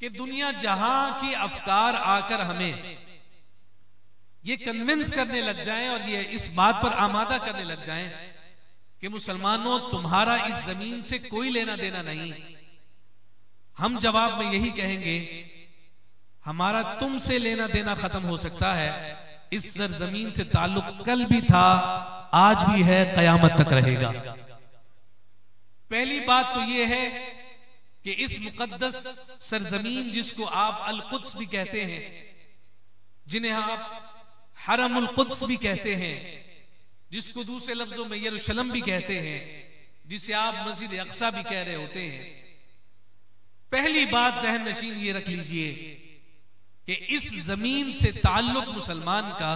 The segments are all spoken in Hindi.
कि दुनिया जहां की अफकार आकर हमें ये कन्विंस करने लग जाएं और ये इस बात पर आमादा करने लग जाएं कि मुसलमानों तुम्हारा इस जमीन से कोई लेना देना नहीं, हम जवाब में यही कहेंगे हमारा तुमसे लेना देना खत्म हो सकता है। इस सरजमीन से ताल्लुक कल भी था, आज भी है, कयामत तक रहेगा। पहली बात तो यह है कि इस मुकद्दस सरजमीन जिसको आप अल कुद्स भी कहते हैं, जिन्हें आप हरमुल कुद्स भी कहते हैं, जिसको दूसरे लफ्जों में यरूशलेम भी कहते हैं, जिसे आप मस्जिद अक्सा भी कह रहे होते हैं, पहली बात जहन नशीन ये रख लीजिए कि इस जमीन से ताल्लुक मुसलमान का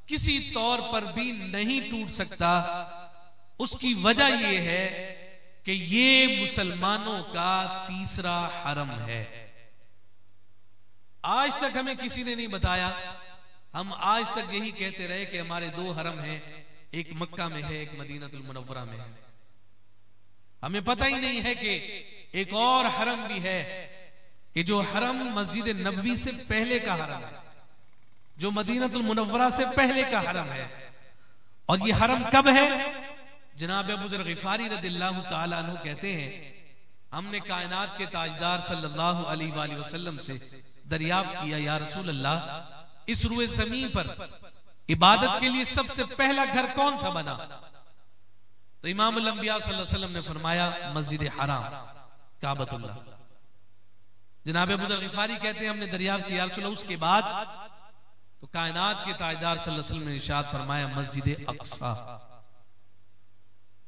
किसी तौर पर भी नहीं टूट सकता। उसकी वजह यह है कि ये मुसलमानों का तीसरा हरम है। आज तक हमें किसी ने नहीं बताया, हम आज तक यही कहते रहे कि हमारे दो हरम हैं, एक मक्का में है, एक मदीनतुल मुनव्वरा में है। हमें पता ही नहीं है कि एक और हरम भी है कि जो हरम मस्जिद नबवी से पहले का हरम है, जो मदीनतुल मुनव्वरा से पहले का हरम है। और ये हरम कब है? जनाब अबू ज़र ग़िफ़ारी रज़ियल्लाहु ताला अन्हु कहते हैं, हमने कायनात के ताजदार सल्लल्लाहु अलैहि वसल्लम से दरियाफ्त किया, या रसूल अल्लाह, इस रुए ज़मीन पर इबादत के लिए सबसे पहला घर कौन सा बना? तो इमामुल अंबिया सल्लल्लाहु अलैहि वसल्लम ने फरमाया मस्जिद हराम, काबतुल्लाह। जनाब अबू ज़र ग़िफ़ारी कहते हैं, हमने दरियाफ्त किया, रसूल अल्लाह, उसके बाद तो कायनात के ताजदार सल्लल्लाहु अलैहि वसल्लम ने इरशाद फरमाया मस्जिद अक्सा।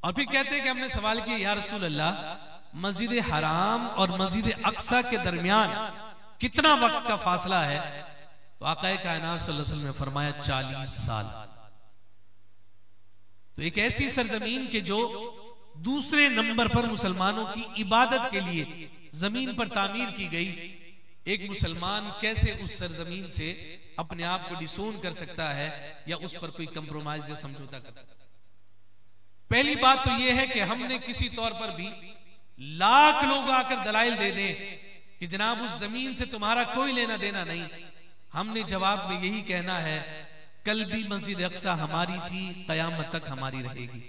और फिर कहते हैं कि हमने सवाल किया, या रसूल अल्लाह, मस्जिद हराम और मस्जिद अक्सा के दरमियान कितना वक्त का फासला है? तो आक़ाए कायनात सल्लल्लाहु अलैहि वसल्लम ने फरमाया 40 साल। तो एक ऐसी सरजमीन के जो दूसरे नंबर पर मुसलमानों की इबादत के लिए जमीन पर तामीर की गई, एक मुसलमान कैसे उस सरजमीन से अपने आप को डिसोन कर सकता है या उस पर कोई कंप्रोमाइज या समझौता कर सकता है? पहली बात तो यह है कि हमने किसी तौर पर भी लाख लोग आकर दलाइल दे दें कि जनाब उस जमीन से तुम्हारा कोई लेना देना नहीं, हमने जवाब में यही कहना है कल भी मस्जिद अक्सा हमारी थी, कयामत तक हमारी रहेगी।